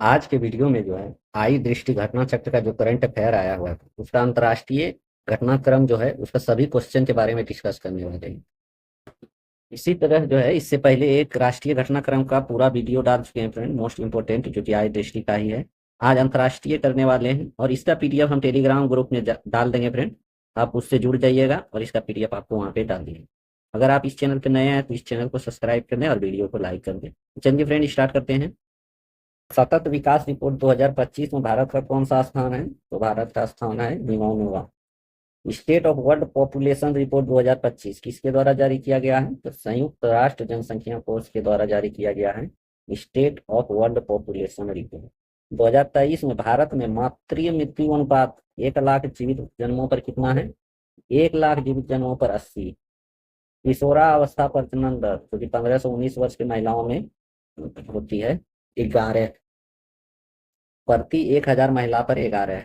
आज के वीडियो में जो है आई दृष्टि घटना चक्र का जो करंट अफेयर आया हुआ है उसका अंतर्राष्ट्रीय घटनाक्रम जो है उसका सभी क्वेश्चन के बारे में डिस्कस करने वाले हैं। इसी तरह जो है इससे पहले एक राष्ट्रीय घटनाक्रम का पूरा वीडियो डाल चुके हैं फ्रेंड, मोस्ट इंपोर्टेंट, जो कि आई दृष्टि का ही है। आज अंतर्राष्ट्रीय करने वाले हैं और इसका पीडीएफ हम टेलीग्राम ग्रुप में डाल देंगे फ्रेंड। आप उससे जुड़ जाइएगा और इसका पीडीएफ आपको वहाँ पे डाल देंगे। अगर आप इस चैनल पे नए हैं तो इस चैनल को सब्सक्राइब कर दें और वीडियो को लाइक कर दें। चलिए फ्रेंड, स्टार्ट करते हैं। सतत विकास रिपोर्ट 2025 में भारत का कौन सा स्थान है? तो भारत का स्थान है 99वां। State of world population report 2025 किसके द्वारा जारी किया गया है? तो संयुक्त राष्ट्र जनसंख्या कोष के द्वारा जारी किया गया है state of world population report. 2023 में भारत में मातृ मृत्यु अनुपात 1 लाख जीवित जन्मों पर कितना है? 1 लाख जीवित जन्मों पर 80। किशोरावस्था प्रजनन दर जो कि 15 से 19 वर्ष की महिलाओं में होती है 11, प्रति 1,000 महिला पर 11।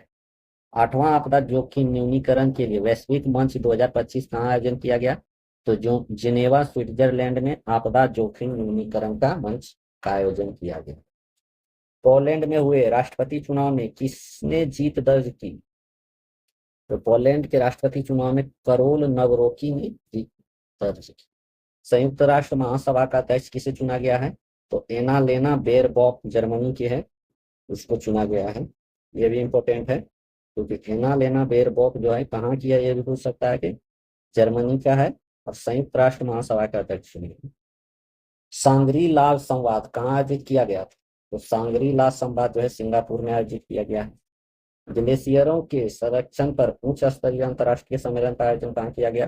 आठवां आपदा जोखिम न्यूनीकरण के लिए वैश्विक मंच 2025 कहाँ आयोजन किया गया? तो जो जिनेवा स्विट्जरलैंड में आपदा जोखिम न्यूनीकरण का मंच का आयोजन किया गया। पोलैंड में हुए राष्ट्रपति चुनाव में किसने जीत दर्ज की? तो पोलैंड के राष्ट्रपति चुनाव में करोल नवरोकी ने जीत दर्ज की। संयुक्त राष्ट्र महासभा का अध्यक्ष किसे चुना गया है? तो एना लेना बेरबॉक जर्मनी के है, उसको चुना गया है। ये भी इंपॉर्टेंट है क्योंकि एना लेना बेरबॉक जो है कहाँ की है, ये भी पूछ सकता है कि जर्मनी का है और संयुक्त राष्ट्र महासभा का अध्यक्ष भी है। सांग्री ला संवाद कहाँ आयोजित किया गया था? तो सांग्री ला संवाद जो है सिंगापुर में आयोजित किया गया है। ग्लेशियरों के संरक्षण पर उच्च स्तरीय अंतर्राष्ट्रीय सम्मेलन का आयोजन कहाँ किया गया?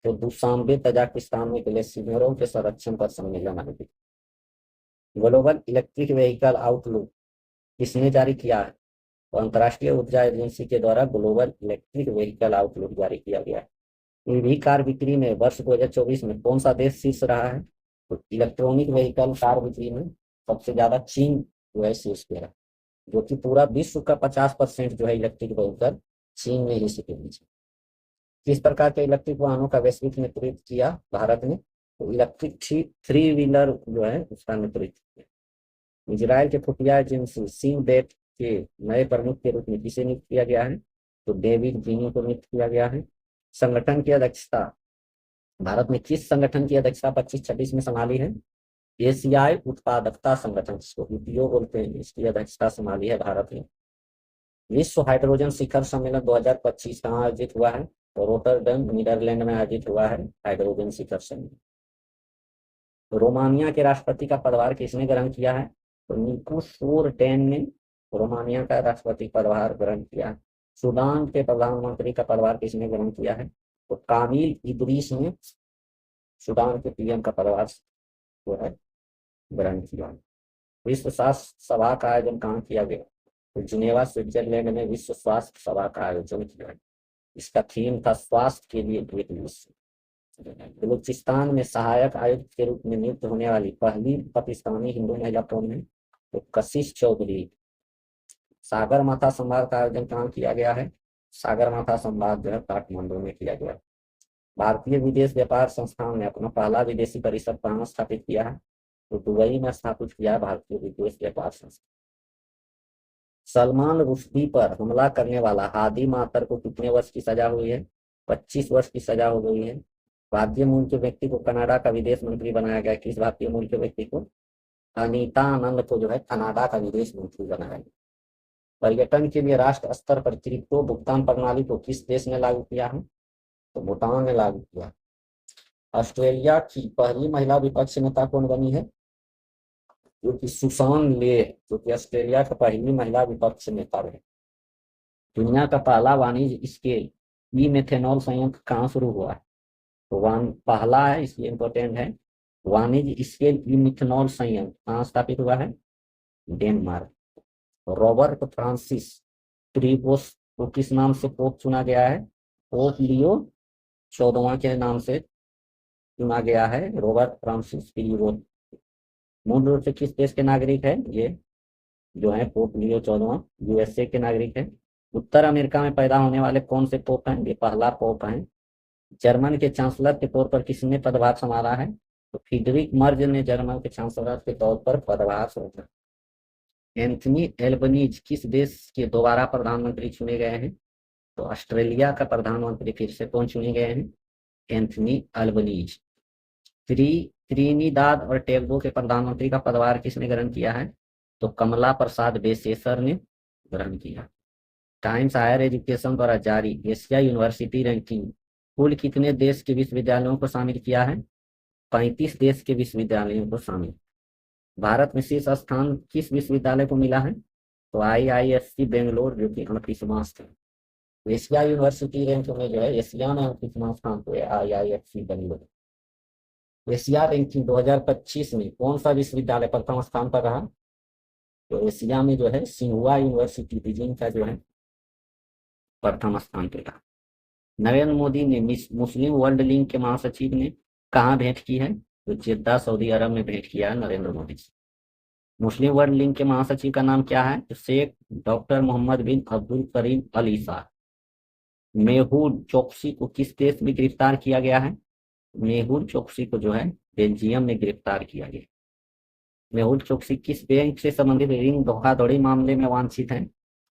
तो दुशांबे तजाकिस्तान में ग्लेशियरों के संरक्षण पर सम्मेलन आयोजित। ग्लोबल इलेक्ट्रिक व्हीकल आउटलुक किसने जारी किया है? तो अंतर्राष्ट्रीय ऊर्जा एजेंसी के द्वारा ग्लोबल इलेक्ट्रिक व्हीकल आउटलुक जारी किया गया है। ईवी कार बिक्री में वर्ष 2024 में कौन सा देश शीर्ष रहा है? तो इलेक्ट्रॉनिक व्हीकल कार बिक्री में सबसे ज्यादा चीन जो है शीर्ष पे रहा, जो कि पूरा विश्व का 50% जो है इलेक्ट्रिक व्हीकल चीन में ही से नीचे। किस प्रकार के इलेक्ट्रिक वाहनों का वैश्विक नेतृत्व किया भारत ने? तो इलेक्ट्रिक थ्री व्हीलर जो है उसका नेतृत्व किया। इजराइल के खुफिया एजेंसी सिंह के नए प्रमुख के रूप में किसे नियुक्त किया गया है? तो डेविड जीनी को नियुक्त किया गया है। संगठन की अध्यक्षता भारत में किस संगठन की अध्यक्षता 25-26 में संभाली है? एशियाई उत्पादकता संगठन, जिसको ईपीओ बोलते हैं, इसकी अध्यक्षता संभाली है भारत ने। विश्व हाइड्रोजन शिखर सम्मेलन 2025 कहाँ आयोजित हुआ है? तो रोटरडम नीदरलैंड में आयोजित हुआ है हाइड्रोजन शिखर सम्मेलन। रोमानिया के राष्ट्रपति का पदभार किसने ग्रहण किया है? तो निकोसोरडेन ने रोमानिया का राष्ट्रपति पदभार ग्रहण किया है। सूडान के प्रधानमंत्री का पदभार किसने ग्रहण किया है? तो कामिल इदरीस ने सूडान के पीएम का पदभार जो है ग्रहण किया। विश्व स्वास्थ्य सभा का आयोजन कहाँ किया गया? तो जिनेवा स्विट्जरलैंड में विश्व स्वास्थ्य सभा का आयोजन किया। इसका थीम था स्वास्थ्य के लिए एक विश्व। बलूचिस्तान में सहायक आयुक्त के रूप में नियुक्त होने वाली पहली पाकिस्तानी हिंदू महिला कौन है? तो कशिश चौधरी। सागर माथा संवाद का आयोजन कहाँ किया गया है? सागर माथा संवाद जो है काठमांडू में किया गया। भारतीय विदेश व्यापार संस्थान ने अपना पहला विदेशी परिषद कहाँ स्थापित किया है? तो दुबई में स्थापित किया है भारतीय विदेश व्यापार संस्थान। सलमान रुश्दी पर हमला करने वाला हादी मातर को कितने वर्ष की सजा हुई है? 25 वर्ष की सजा हो गई है। भारतीय मूल के व्यक्ति को कनाडा का विदेश मंत्री बनाया गया। किस भारतीय मूल के व्यक्ति को? अनीता आनंद को जो है कनाडा का विदेश मंत्री बनाया गया। पर्यटन के लिए राष्ट्र स्तर पर क्रिप्टो भुगतान प्रणाली को किस देश ने लागू किया है? तो भूटान ने लागू किया। ऑस्ट्रेलिया की पहली महिला विपक्ष नेता कौन बनी है? जो कि सुसान ले, जो कि ऑस्ट्रेलिया का पहली महिला विपक्ष नेता रहे। दुनिया का पहला वाणिज्य स्केल ई मेथेनॉल संयंत्र कहाँ शुरू हुआ है? तो पहला है, इसलिए इंपॉर्टेंट है। वाणिज्य स्केल ई मिथेनॉल संयंत्र कहाँ स्थापित हुआ है? डेनमार्क। रॉबर्ट फ्रांसिस प्रीवोस को किस नाम से पोप चुना गया है? पोप लियो 14वां के नाम से चुना गया है रॉबर्ट फ्रांसिस प्रीवोस। मूल रूप से किस देश के नागरिक है ये जो है पोप लियो 14वां? यूएसए के नागरिक है। उत्तर अमेरिका में पैदा होने वाले कौन से पोप हैं? ये पहला पोप है। जर्मन के चांसलर के तौर पर किसने पदभार संभाला है? तो फ्रीडरिक मर्ज ने जर्मन के चांसलर के तौर पर पदभार संभाला। एंथनी एल्बनीज किस देश के दोबारा प्रधानमंत्री चुने गए हैं? तो ऑस्ट्रेलिया का प्रधानमंत्री फिर से कौन चुने गए हैं? Anthony Albanese. त्रि त्रिनिदाद और टोबैगो के प्रधानमंत्री का पदभार किसने ग्रहण किया है? तो कमला प्रसाद बेसेसर ने ग्रहण किया। टाइम्स हायर एजुकेशन द्वारा जारी एशिया यूनिवर्सिटी रैंकिंग कुल कितने देश के विश्वविद्यालयों को शामिल किया है? 35 देश के विश्वविद्यालयों को शामिल। भारत में शीर्ष स्थान किस विश्वविद्यालय को मिला है? तो IISc बेंगलोर, जो कि 38वां स्थान। एशिया यूनिवर्सिटी रैंक में जो है एशिया में 38वां स्थान पे है IISc बेंगलोर। एशिया रैंकिंग 2025 में कौन सा विश्वविद्यालय प्रथम स्थान पर रहा? तो एशिया में जो है सिंहुआ यूनिवर्सिटी बीजिंग का जो है प्रथम स्थान पर रहा। नरेंद्र मोदी ने मुस्लिम वर्ल्ड लीग के महासचिव ने कहाँ भेंट की है? तो जेद्दा सऊदी अरब में भेंट किया है नरेंद्र मोदी से। मुस्लिम वर्ल्ड लीग के महासचिव का नाम क्या है? तो शेख डॉक्टर मोहम्मद बिन अब्दुल करीम अल ईसा। मेहुल चोकसी को किस देश में गिरफ्तार किया गया है? मेहुल चोकसी को जो है बेल्जियम में गिरफ्तार किया गया। मेहुल चोकसी किस बैंक से संबंधित रिंग धोखाधड़ी मामले में वांछित है?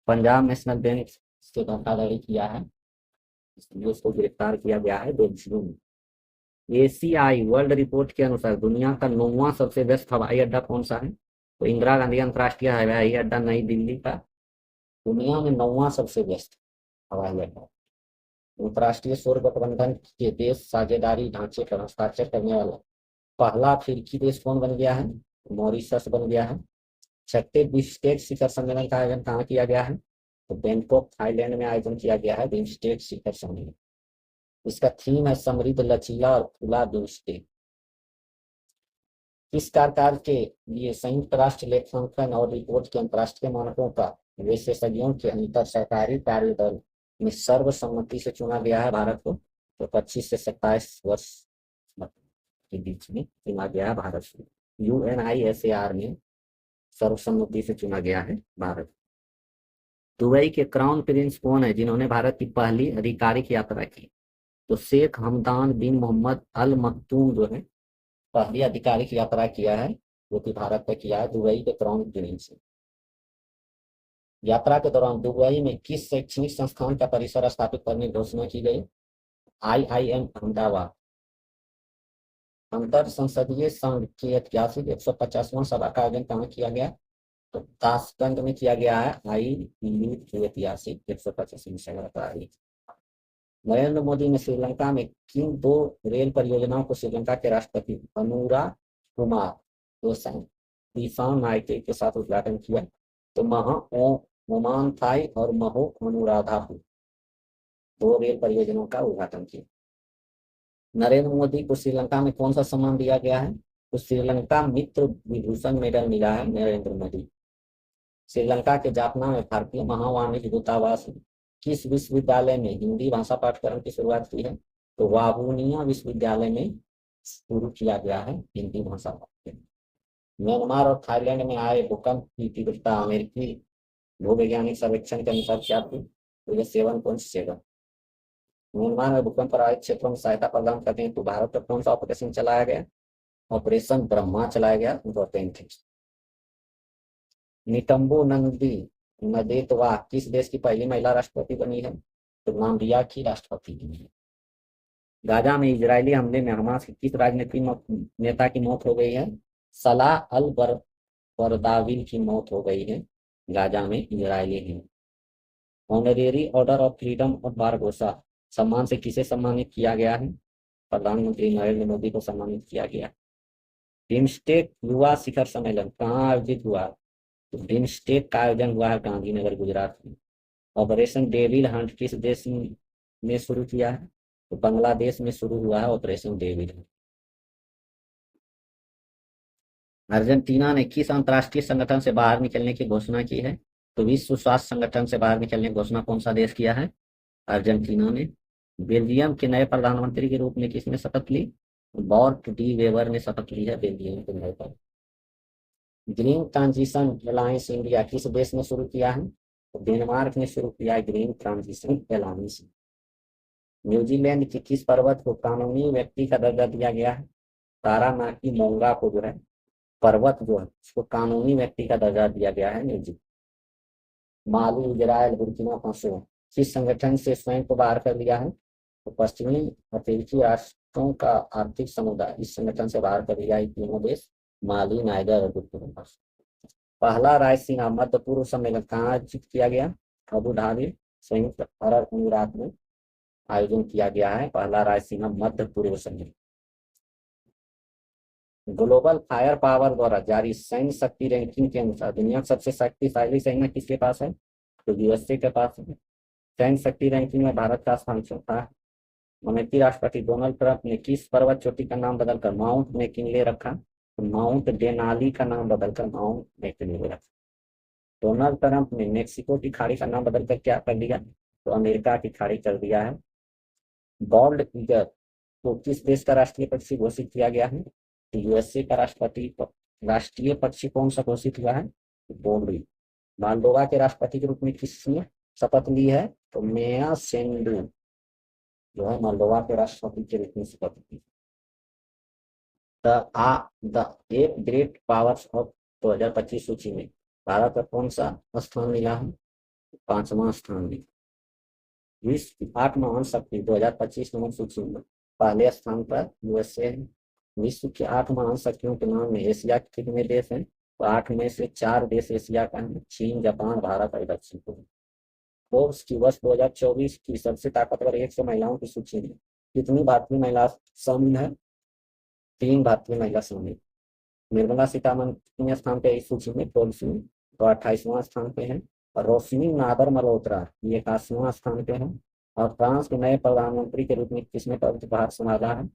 पंजाब नेशनल बैंक से धोखाधड़ी किया है, इसलिए उसको गिरफ्तार किया गया है बेल्जियम में। एसीआई वर्ल्ड रिपोर्ट के अनुसार दुनिया का 9वां सबसे व्यस्त हवाई अड्डा कौन सा है? तो इंदिरा गांधी अंतर्राष्ट्रीय हवाई अड्डा नई दिल्ली का दुनिया में 9वां सबसे व्यस्त हवाई अड्डा। अंतर्राष्ट्रीय सौर गठबंधन के देश साझेदारी ढांचे पर हस्ताक्षर करने वाला पहला अफ्रीकी देश कौन बन गया है? मॉरिशस बन गया है। छठे बिम्स्टेक शिखर सम्मेलन का आयोजन कहाँ किया गया है? तो बैंकॉक थाईलैंड में आयोजन किया गया है बिम्स्टेक शिखर सम्मेलन। इसका थीम है समृद्ध, लचीला और खुला बिम्स्टेक। किस कार्यकाल के लिए संयुक्त राष्ट्र लेखांकन और रिपोर्ट के अंतर्राष्ट्रीय मानकों का विशेषज्ञों के अंतर सरकारी कार्यदल में सर्वसम्मति से चुना गया है भारत को? तो 25 से 27 वर्ष के बीच में चुना गया है भारत को। UNISAR में सर्वसम्मति से चुना गया है भारत। दुबई के क्राउन प्रिंस कौन है जिन्होंने भारत की पहली आधिकारिक यात्रा की? तो शेख हमदान बिन मोहम्मद अल मखदूम जो है पहली आधिकारिक यात्रा किया है, जो कि भारत में किया है दुबई के क्राउन प्रिंस से। यात्रा के दौरान दुबई में किस शैक्षणिक संस्थान का परिसर स्थापित करने की घोषणा की गई? IIM अहमदाबाद। अंतर संसदीय संघ की ऐतिहासिक 150वां सभा का आयोजन कहाँ किया गया? तो ताशकंद में किया गया है IPU की ऐतिहासिक 150वीं सभा का आयोजन। नरेंद्र मोदी ने श्रीलंका में किन 2 रेल परियोजनाओं को श्रीलंका के राष्ट्रपति अनुरा कुमार दिसानायके के साथ उद्घाटन किया? तो महा ओमान थाई और महो अनुराधापुर 2 रेल परियोजनाओं का उद्घाटन किया। नरेंद्र मोदी को श्रीलंका में कौन सा सम्मान दिया गया है? तो श्रीलंका मित्र विभूषण मेडल मिला है नरेंद्र मोदी। श्रीलंका के जाफना में भारतीय महावाणिज्य दूतावास किस विश्वविद्यालय में हिंदी भाषा पाठ्यक्रम की शुरुआत की है? तो वावुनिया विश्वविद्यालय में शुरू किया गया है हिंदी भाषा पाठ्यक्रम। म्यांमार और थाईलैंड में आए भूकंप की तीव्रता अमेरिकी भूवैज्ञानिक सर्वेक्षण के अनुसार क्या थी? तो यह 7.7। म्यांमार में भूकंप प्रभावित क्षेत्रों में सहायता प्रदान करने हेतु भारत पर कौन सा ऑपरेशन चलाया गया? ऑपरेशन ब्रह्मा चलाया गया। नितंबू नंदी नदेतवा किस देश की पहली महिला राष्ट्रपति बनी है? तो नाम्बिया की राष्ट्रपति बनी है। गाजा में इजरायली हमले में हमास के किस राजनीतिक नेता की मौत हो गई है? सलाह अल बरदाविल की मौत हो गई है गाजा में इजरायली हमले। Honorary order of freedom of Barbados सम्मान से किसे सम्मानित किया गया है? प्रधानमंत्री नरेंद्र मोदी को सम्मानित किया गया। बिम्स्टेक युवा शिखर सम्मेलन कहाँ आयोजित हुआ? तो बिम्स्टेक का आयोजन हुआ है गांधीनगर गुजरात में। ऑपरेशन डेविल हंट किस देश में शुरू किया है? तो बांग्लादेश में शुरू हुआ है ऑपरेशन डेविल हंट। अर्जेंटीना ने किस अंतर्राष्ट्रीय संगठन से बाहर निकलने की घोषणा की है? तो विश्व स्वास्थ्य संगठन से बाहर निकलने की घोषणा कौन सा देश किया है? अर्जेंटीना ने। बेल्जियम के नए प्रधानमंत्री के रूप में किसने शपथ ली? बॉर्ट डी वेबर ने शपथ ली है बेल्जियम के नए पर। ग्रीन ट्रांजिशन अलायंस इंडिया किस देश ने शुरू किया है? तो डेनमार्क ने शुरू किया है ग्रीन ट्रांजिशन अलायंस। न्यूजीलैंड के किस पर्वत को कानूनी व्यक्ति का दर्जा दिया गया है? तारानाकी मोंगा को जो है पर्वत जो है उसको कानूनी व्यक्ति का दर्जा दिया गया है निजी। माली, इजराइल, बुर्किना फासो किस संगठन से स्वयं को बाहर कर लिया है? तो पश्चिमी अफ्रीकी राष्ट्रों का आर्थिक समुदाय इस संगठन से बाहर कर लिया है तीनों देश, माली, नाइजर और बुर्किना फासो। पहला रायसीना मध्य पूर्व सम्मेलन कहाँ आयोजित किया गया? अबू धाबी, संयुक्त अरब अमीरात में आयोजन किया गया है पहला रायसीना मध्य पूर्व सम्मेलन। ग्लोबल फायर पावर द्वारा जारी सैन्य शक्ति रैंकिंग के अनुसार दुनिया में सबसे शक्तिशाली सैन्य किसके पास है? तो यूएसए के पास है। सैन्य शक्ति रैंकिंग में भारत का स्थान चौथा है। अमेरिकी राष्ट्रपति डोनाल्ड ट्रंप ने किस पर्वत चोटी का नाम बदलकर माउंट मैकिनले रखा? तो माउंट डेनाली का नाम बदलकर माउंट मैकिनले रखा। डोनाल्ड ट्रंप ने मेक्सिको की खाड़ी का नाम बदलकर क्या कर दिया? तो अमेरिका की खाड़ी कर दिया है। बॉल्ड ईगल को किस देश का राष्ट्रीय पक्षी घोषित किया गया है? तो यूएसए का राष्ट्रीय पक्षी कौन सा घोषित हुआ है? बोल्ड। मोल्दोवा के राष्ट्रपति के रूप में किसने शपथ ली है? तो मेया सेंडू जो है मोल्दोवा के राष्ट्रपति के रूप में शपथ ली। द 8 ग्रेट पावर्स ऑफ 2025 सूची में भारत का कौन सा स्थान मिला है? 5वां स्थान मिला। विश्व की 8 महान शक्ति 2025 नंबर सूची में पहले स्थान पर यूएसए है। विश्व की 8 महान शक्तियों के नाम में एशिया के कितने देश हैं? तो 8 में से 4 देश एशिया का है, चीन, जापान, भारत और दक्षिण कोरिया। फोर्ब्स की वर्ष 2024 की सबसे ताकतवर 100 महिलाओं की सूची में कितनी भारतीय महिला शामिल है? 3 भारतीय महिला शामिल। निर्मला सीतारमण कितने स्थान पे इस सूची में? फोर्ब्स में तो 28वां स्थान पे है। और रोशनी नादर मल्होत्रा ये 81वां स्थान पे है। और फ्रांस के नए प्रधानमंत्री के रूप में किसने पदभार संभाला है?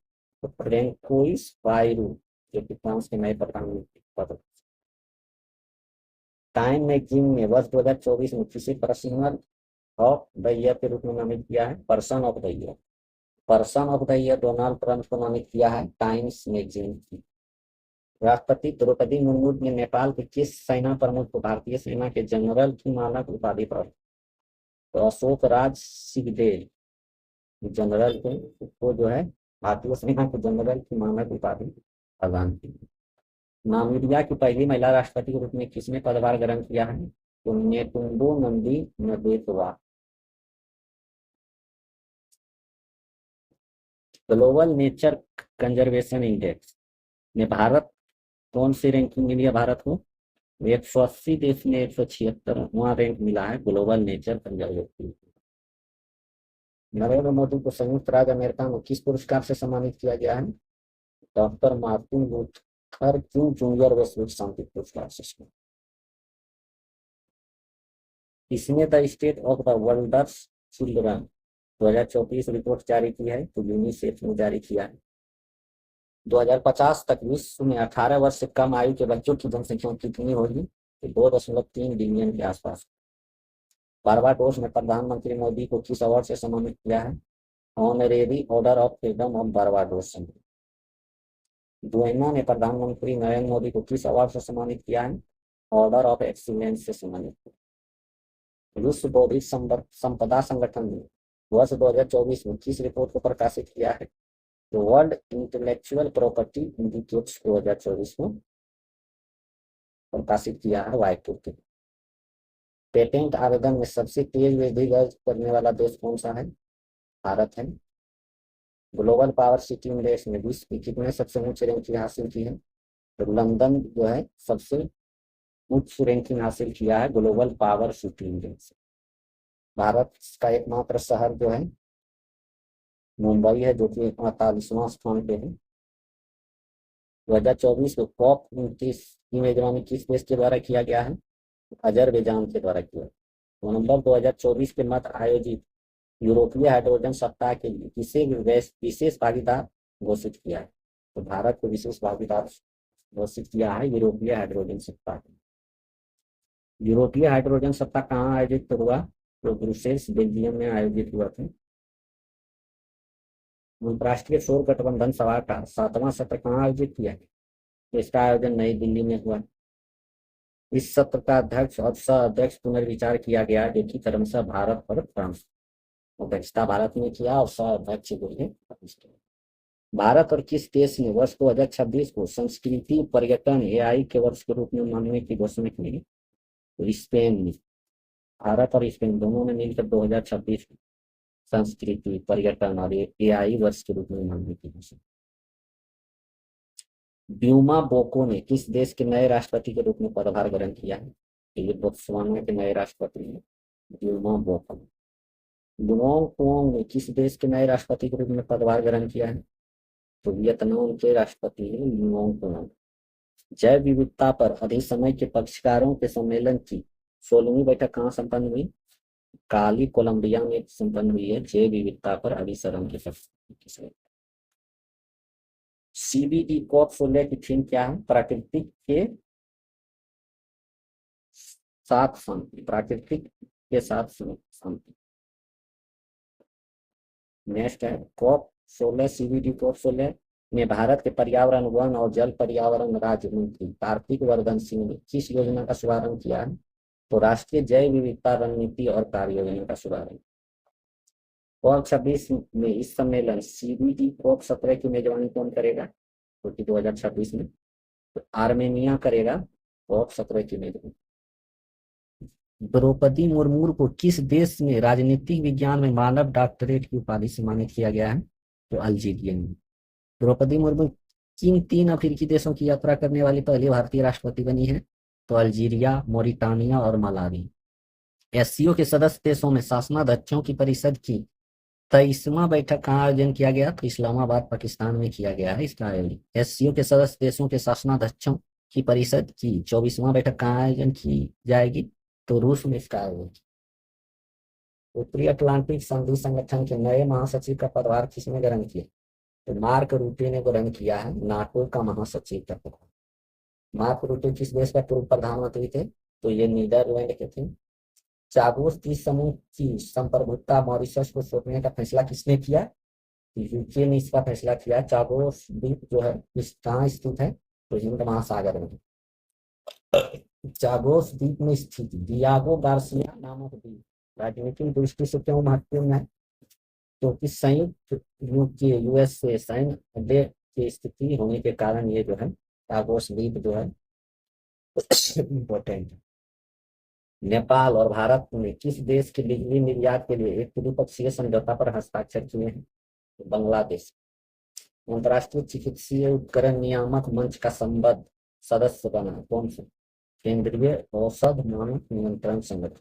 तो फ्रेंकोइस बायरू जो कि फ्रांस के नए प्रधानमंत्री पद। टाइम मैगजीन ने वर्ष 2024 में किसे पर्सन ऑफ द ईयर के रूप में नामित किया है? Person of the year. Person of the year Donald Trump को नामित किया है टाइम्स मैगजीन की। राष्ट्रपति द्रौपदी मुर्मू ने नेपाल के किस सेना प्रमुख को भारतीय सेना के जनरल की मानक उपाधि प्राप्त? तो अशोक राज सिंहदेव जनरल को जो है भारतीय सेना के जनरल की मानक उपाधि प्रदान की। नामीबिया की पहली महिला राष्ट्रपति के रूप में किसने पदभार ग्रहण किया है? तो Netumbo Nandi Ndaitwah. Global nature conservation index में भारत कौन सी रैंकिंग मिली है भारत को? 180 देश में 176वां रैंक मिला है global nature conservation. Narendra Modi को संयुक्त राज्य अमेरिका में किस पुरस्कार से सम्मानित किया गया है? Doctor Martin Luther King junior वैश्विक शांति पुरस्कार से। इसने the state of the world's children 2024 report जारी की है? तो यूनिसेफ ने जारी किया है। 2050 तक विश्व में 18 वर्ष से कम आयु के बच्चों की जनसंख्या कितनी होगी? तो 2.3 बिलियन के आसपास। बारबाडोस में प्रधानमंत्री मोदी को किस अवार्ड से सम्मानित किया है? Honorary order of freedom of Barbados से। गुयाना ने प्रधानमंत्री नरेंद्र मोदी को किस अवार्ड से सम्मानित किया है? ऑर्डर ऑफ एक्सीलेंस से सम्मानित किया। विश्व बौद्धिक संपदा संगठन ने वर्ष 2024 में किस रिपोर्ट को प्रकाशित किया है? तो वर्ल्ड इंटेलेक्चुअल प्रॉपर्टी इंडिकेट्स 2024 में प्रकाशित किया है व्हाइट पेपर। पेटेंट आवेदन में सबसे तेज वृद्धि दर्ज करने वाला देश कौन सा है? भारत है। ग्लोबल पावर सिटी इंडेक्स में विश्व की कितने सबसे उच्च रैंकिंग हासिल की है? तो लंदन जो है सबसे उच्च रैंकिंग हासिल किया है global power city index. Bharat का एकमात्र शहर जो है मुंबई है जो कि 48वां स्थान पे है। 2024 को COP 29 की मेजबानी किस देश के द्वारा किया गया है? अजरबैजान के द्वारा किया। नवंबर 2024 के मध्य आयोजित यूरोपीय हाइड्रोजन सप्ताह के लिए किसे विशेष भागीदार घोषित किया है? तो भारत को विशेष भागीदार घोषित किया है यूरोपीय हाइड्रोजन सप्ताह। यूरोपीय हाइड्रोजन सप्ताह कहाँ आयोजित हुआ? तो ब्रुसेल्स बेल्जियम में आयोजित हुआ था। अंतर्राष्ट्रीय सौर गठबंधन सभा का 7वां सत्र कहाँ आयोजित किया है? तो इसका आयोजन नई दिल्ली में हुआ। इस सत्र का अध्यक्ष और सह अध्यक्ष पुनर्विचार किया गया जो कि क्रमशः भारत और फ्रांस। अध्यक्षता भारत ने किया और सह अध्यक्ष जो है भारत और किस देश ने वर्ष 2026 को संस्कृति पर्यटन एआई के वर्ष के रूप में मानने की घोषणा की? तो स्पेन ने। भारत और स्पेन दोनों ने मिलकर 2026 को संस्कृति पर्यटन और एआई वर्ष के रूप में मानने की घोषणा। ब्यूमा बोको ने किस देश के नए राष्ट्रपति के रूप में पदभार ग्रहण किया है? तो ये बोत्सवाना के नए राष्ट्रपति हैं ब्यूमा बोको। लुओंग कुओंग ने किस देश के नए राष्ट्रपति के रूप में पदभार ग्रहण किया है? तो वियतनाम के राष्ट्रपति हैं लुओंग कुओंग। जैव विविधता पर अधिसमय के पक्षकारों के सम्मेलन की 16वीं बैठक कहाँ संपन्न हुई? काली कोलंबिया में संपन्न हुई है जैव विविधता पर अभिसरण की पक्ष। सीबीडी कॉप 16 की थीम क्या है? प्राकृतिक के साथ शांति। प्राकृतिक के साथ शांति। नेक्स्ट है कॉप 16 सीबीडी कॉप 16 में भारत के पर्यावरण वन और जल पर्यावरण राज्य मंत्री कार्तिक वर्धन सिंह ने किस योजना का शुभारंभ किया है? तो राष्ट्रीय जैव विविधता रणनीति और कार्य योजना का शुभारंभ। कॉप 26 में इस सम्मेलन सीबीडी कॉप 17 की मेजबानी कौन करेगा? क्योंकि 2026 में तो आर्मेनिया करेगा कॉप 17 की मेजबानी। द्रौपदी मुर्मू को किस देश में राजनीतिक विज्ञान में मानव डॉक्टरेट की उपाधि से सम्मानित किया गया है? तो अल्जीरिया में। द्रौपदी मुर्मू किन 3 अफ्रीकी देशों की यात्रा करने वाली पहली भारतीय राष्ट्रपति बनी है? तो अल्जीरिया, मोरिटानिया और मलावी। एससीओ के सदस्य देशों में शासनाध्यक्षों की परिषद की 23वां बैठक कहाँ आयोजन किया गया? तो इस्लामाबाद पाकिस्तान में किया गया है इसका आयोजन। एससीओ के सदस्य देशों के शासनाध्यक्षों की परिषद की 24वां बैठक कहाँ आयोजन की जाएगी? तो रूस में इसका आयोजन। उत्तरी अटलांटिक संधि संगठन के नए महासचिव का पदभार किसने ग्रहण किया? तो मार्क रूटे ने ग्रहण किया है नाटो का महासचिव का पदभार। मार्क रूटे किस देश का पूर्व प्रधानमंत्री थे? तो ये नीदरलैंड के थे। चागोस द्वीप समूह की संप्रभुता मॉरिशस को सौंपने का फैसला किसने किया? यूके ने इसका फैसला किया। चागोस द्वीप जो है कहाँ स्थित है? तो हिंद महासागर में। चागोस द्वीप में स्थित डियागो गार्सिया नामक द्वीप राजनीतिक दृष्टि से क्यों महत्वपूर्ण है? क्योंकि संयुक्त यूएस से सैन्य अड्डे की स्थिति होने के कारण ये जो है चागोस द्वीप जो है इम्पोर्टेंट है। नेपाल और भारत ने किस देश के बिजली निर्यात के लिए एक द्विपक्षीय समझौता पर हस्ताक्षर किए हैं? बांग्लादेश। अंतर्राष्ट्रीय चिकित्सीय उपकरण नियामक मंच का संबद्ध सदस्य बना कौन सा? केंद्रीय औषध मानक नियंत्रण संगठन।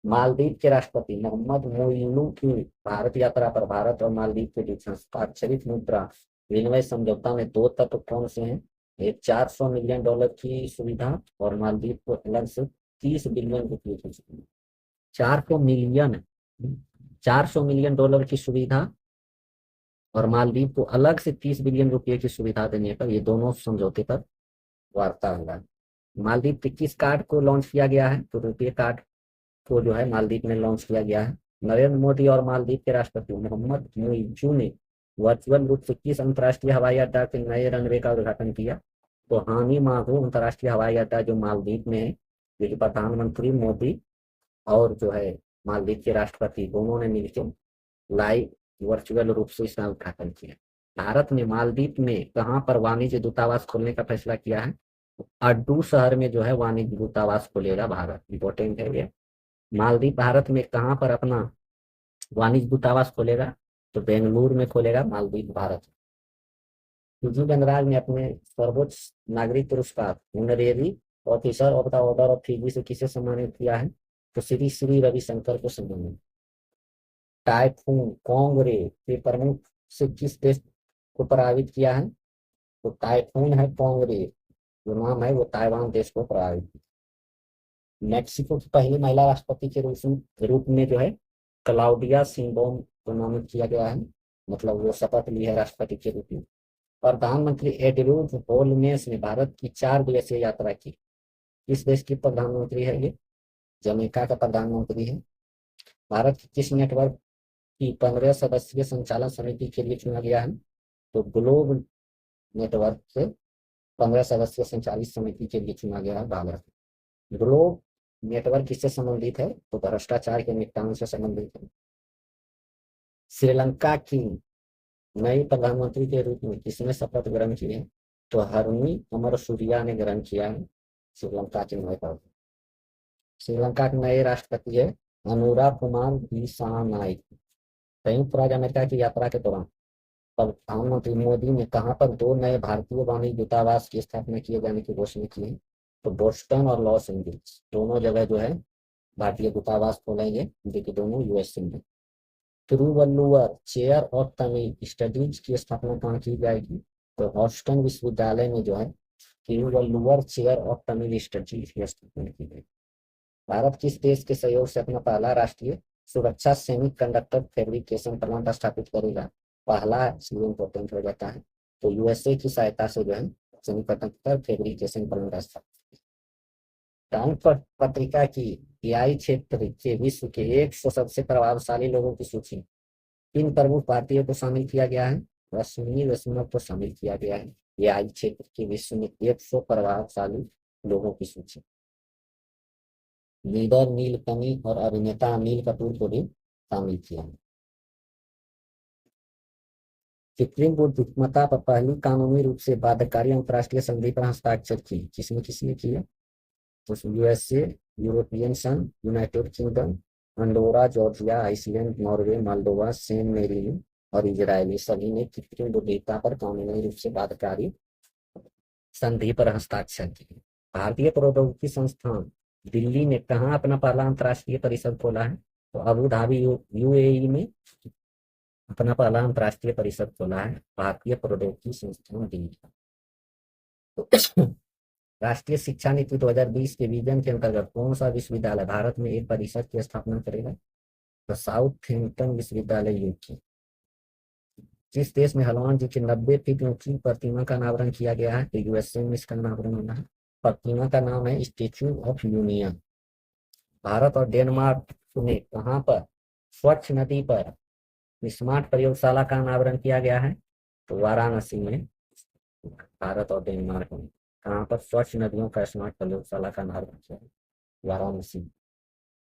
मालदीव के राष्ट्रपति मोहम्मद मोइनु की भारत यात्रा पर भारत और मालदीव के बीच हस्ताक्षरित मुद्रा विनिमय समझौता में 2 तत्व कौन से हैं? एक $400 मिलियन की सुविधा और मालदीव को अलग से 30 बिलियन रुपये की सुविधा। 400 मिलियन डॉलर की सुविधा और मालदीव को अलग से 30 बिलियन रुपये की सुविधा देने पर ये दोनों समझौते पर वार्ता हुआ। मालदीव के किस कार्ड को लॉन्च किया गया है? तो रुपये कार्ड को जो है मालदीव में लॉन्च किया गया है। नरेंद्र मोदी और मालदीव के राष्ट्रपति मोहम्मद मोइजू ने वर्चुअल रूप से किस अंतर्राष्ट्रीय हवाई अड्डा के नए रनवे का उद्घाटन किया? तो हानी मागो अंतर्राष्ट्रीय हवाई अड्डा जो मालदीव में है, जो प्रधानमंत्री मोदी और जो है मालदीव के राष्ट्रपति दोनों ने मिलकर लाइव वर्चुअल रूप से इसका उद्घाटन किया। भारत ने मालदीव में कहाँ पर वाणिज्य दूतावास खोलने का फैसला किया है? अड्डू शहर में जो है वाणिज्य दूतावास खोलेगा भारत। इंपॉर्टेंट है ये। मालदीव भारत में कहाँ पर अपना वाणिज्य दूतावास खोलेगा? तो बेंगलुरु में खोलेगा मालदीव भारत। फिजी गणराज्य ने अपने सर्वोच्च नागरिक पुरस्कार honorary officer of the order of Fiji से किसे सम्मानित किया है? तो श्री श्री रविशंकर को सम्मानित। टाइफून कोंगरे के प्रमुख से किस देश को प्रभावित किया है? तो टाइफून है कोंगरे जो नाम है वो ताइवान देश को प्रभावित। मेक्सिको की पहली महिला राष्ट्रपति के रूप में जो है क्लाउडिया शिनबॉम को नामित किया गया है। मतलब वो शपथ ली है राष्ट्रपति के रूप में। प्रधानमंत्री एड्यूर्ड होलमेस ने भारत की 4 दिवसीय यात्रा की। किस देश की प्रधानमंत्री है ये? जमैका का प्रधानमंत्री है। भारत की किस नेटवर्क की 15 सदस्यीय संचालन समिति के लिए चुना गया है? तो ग्लोब नेटवर्क से 15 सदस्यीय संचालित समिति के लिए चुना गया है भारत। ग्लोब नेटवर्क किससे संबंधित है? तो भ्रष्टाचार के निपटान से संबंधित है। श्रीलंका की नई प्रधानमंत्री के रूप में किसने शपथ ग्रहण की है? तो हरनी अमरसूरिया ने ग्रहण किया है श्रीलंका के नए पर। श्रीलंका के नए राष्ट्रपति है अनुरा कुमार दिसानायक। संयुक्त राज्य अमेरिका की यात्रा के दौरान प्रधानमंत्री मोदी ने कहां पर दो नए भारतीय वाणिज्य दूतावास की स्थापना किए जाने की घोषणा की है? तो बोस्टन और लॉस एंजल्स दोनों जगह जो है भारतीय दूतावास खोलेंगे, जो कि दोनों यूएसए में। Thiruvalluvar chair of Tamil studies की स्थापना कहाँ की जाएगी? तो हॉस्टन विश्वविद्यालय में जो है Thiruvalluvar chair of Tamil studies की स्थापना की गई। भारत किस देश के सहयोग से अपना पहला राष्ट्रीय सुरक्षा सेमीकंडक्टर फैब्रिकेशन प्लांट स्थापित करेगा? पहला इसलिए इम्पोर्टेंट हो जाता है। तो यूएसए की सहायता से जो है सेमीकंडक्टर फैब्रिकेशन प्लांट स्थापित। टाइम पत्रिका की एआई क्षेत्र के विश्व के 100 सबसे प्रभावशाली लोगों की सूची किन प्रमुख भारतीयों को शामिल किया गया है? अश्विनी वैष्णव को शामिल किया गया है एआई क्षेत्र के विश्व में 100 प्रभावशाली लोगों की सूची। लीडर नील कनी और अभिनेता अनिल कपूर को भी शामिल किया है। कृत्रिम बुद्धिमत्ता पर पहली कानूनी रूप से बाध्यकारी अंतर्राष्ट्रीय संधि पर हस्ताक्षर की किसने किसने किया? तो यूएसए, यूरोपियन संघ, United Kingdom, Andorra, Georgia, Iceland, Norway, Moldova, San Marino और इजराइल सभी ने कृत्रिम बुद्धिमत्ता पर कानूनी रूप से बाध्यकारी संधि पर हस्ताक्षर किए। भारतीय प्रौद्योगिकी संस्थान दिल्ली ने कहाँ अपना पहला अंतर्राष्ट्रीय परिसर खोला है? तो अबू धाबी यूएई में अपना पहला अंतर्राष्ट्रीय परिसर खोला है भारतीय प्रौद्योगिकी संस्थान दिल्ली। तो राष्ट्रीय शिक्षा नीति 2020 के विजन के अंतर्गत कौन सा विश्वविद्यालय भारत में एक परिषद की स्थापना करेगा? तो साउथहैम्पटन विश्वविद्यालय यूके। जिस देश में हनुमान जी की 90 फीट ऊंची प्रतिमा का अनावरण किया गया है? तो यूएसए में इसका अनावरण होना है। प्रतिमा का नाम है स्टेच्यू ऑफ यूनियन। भारत और डेनमार्क ने कहां पर स्वच्छ नदी पर स्मार्ट प्रयोगशाला का अनावरण किया गया है? तो वाराणसी में। भारत और डेनमार्क में कहां पर स्वच्छ नदियों का स्मार्ट प्रयोगशाला का अनावरण किया है? वाराणसी।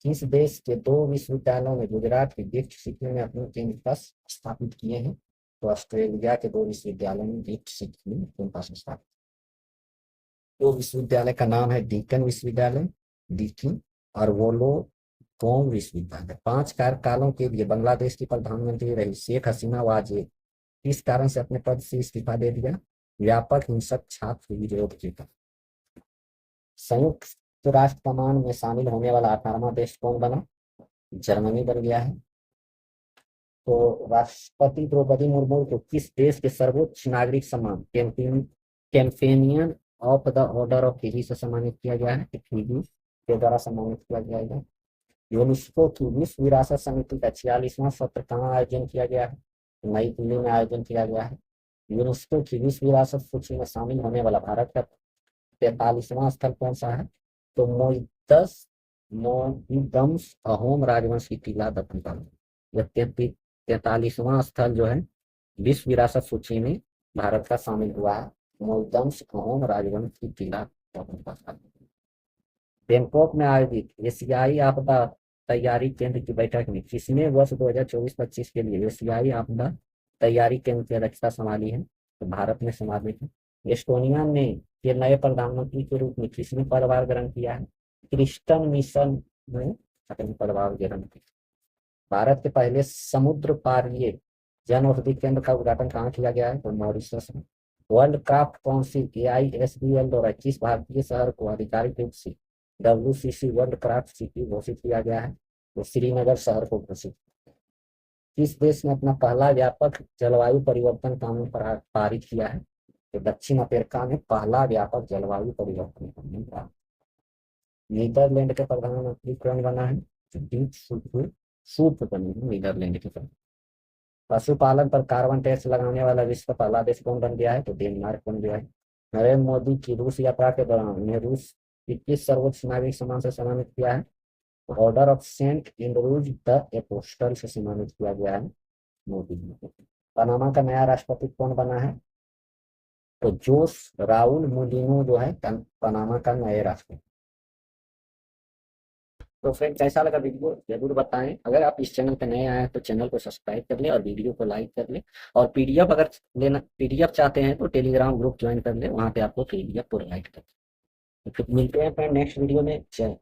किस देश के दो विश्वविद्यालयों ने गुजरात की गिफ्ट सिटी में अपने कैंपस स्थापित किए हैं? तो ऑस्ट्रेलिया के दो विश्वविद्यालयों ने गिफ्ट सिटी में कैंपस स्थापित। दो विश्वविद्यालय का नाम है डीकन विश्वविद्यालय डीकिन और वोलोगोंग विश्वविद्यालय। 5 कार्यकालों के लिए बांग्लादेश की प्रधानमंत्री रही शेख हसीना वाजेद किस कारण से अपने पद से इस्तीफा दे दिया? व्यापक हिंसक छात्र विरोध के कारण। संयुक्त राष्ट्र कमान में शामिल होने वाला 18वां देश कौन बना? जर्मनी बन गया है। तो राष्ट्रपति द्रौपदी मुर्मू को किस देश के सर्वोच्च नागरिक सम्मान companion of the order of Fiji से सम्मानित किया गया है? फिजी के द्वारा सम्मानित किया जाएगा। यूनेस्को की विश्व विरासत समिति का 46वां सत्र कहाँ आयोजन किया गया है? नई दिल्ली में आयोजन किया गया है। यूनेस्को की विश्व विरासत सूची में शामिल होने वाला भारत का 43वां स्थल कौन सा है? तो मोहिदम्स अहोम राजवंश की टीला दखन। यह 43वां स्थल जो है विश्व विरासत सूची में भारत का शामिल हुआ है मोहिदम्स अहोम राजवंश की टीला दखन। बैंकॉक में आयोजित एशियाई आपदा तैयारी केंद्र की बैठक में किसने वर्ष 2024-25 के लिए एशियाई आपदा तैयारी केंद्र की अध्यक्षता संभाली है? तो भारत ने संभाली है। एस्टोनिया ने के नए प्रधानमंत्री के रूप में किसने पदभार ग्रहण किया है? क्रिस्टन मिशन ने अपने पदभार ग्रहण किया। भारत के पहले समुद्र पारीय जन औषधि केंद्र का उद्घाटन कहाँ किया गया है? तो मॉरिशस में। वर्ल्ड क्राफ्ट काउंसिल AISBL द्वारा किस भारतीय शहर को आधिकारिक रूप से WCC वर्ल्ड क्राफ्ट सिटी घोषित किया गया है? तो श्रीनगर शहर को घोषित। किस देश ने अपना पहला व्यापक जलवायु परिवर्तन कानून पारित किया है? तो दक्षिण अफ्रीका में पहला व्यापक जलवायु परिवर्तन कानून पारित। नीदरलैंड के प्रधानमंत्री कौन बना है? सूप बनी है नीदरलैंड के प्रधान। पशुपालन पर कार्बन टैक्स लगाने वाला विश्व का पहला देश कौन बन गया है? तो डेनमार्क बन गया है। नरेंद्र मोदी की रूस यात्रा के दौरान उन्हें रूस की किस सर्वोच्च नागरिक सम्मान से सम्मानित किया है? Order of Saint Andrews the apostle से सम्मानित किया गया है मोदी जी। पनामा का नया राष्ट्रपति कौन बना है? तो जोस राउल मुलिनो जो है पनामा का नया राष्ट्रपति। तो फ्रेंड कैसा लगा वीडियो जरूर बताएं। अगर आप इस चैनल पे नए आए हैं तो चैनल को सब्सक्राइब कर लें और वीडियो को लाइक कर लें। और पीडीएफ अगर लेना पीडीएफ चाहते हैं तो टेलीग्राम ग्रुप ज्वाइन कर लें, वहाँ पे आपको पीडीएफ प्रोवाइड कर। तो फिर मिलते हैं फ्रेंड नेक्स्ट वीडियो में। जय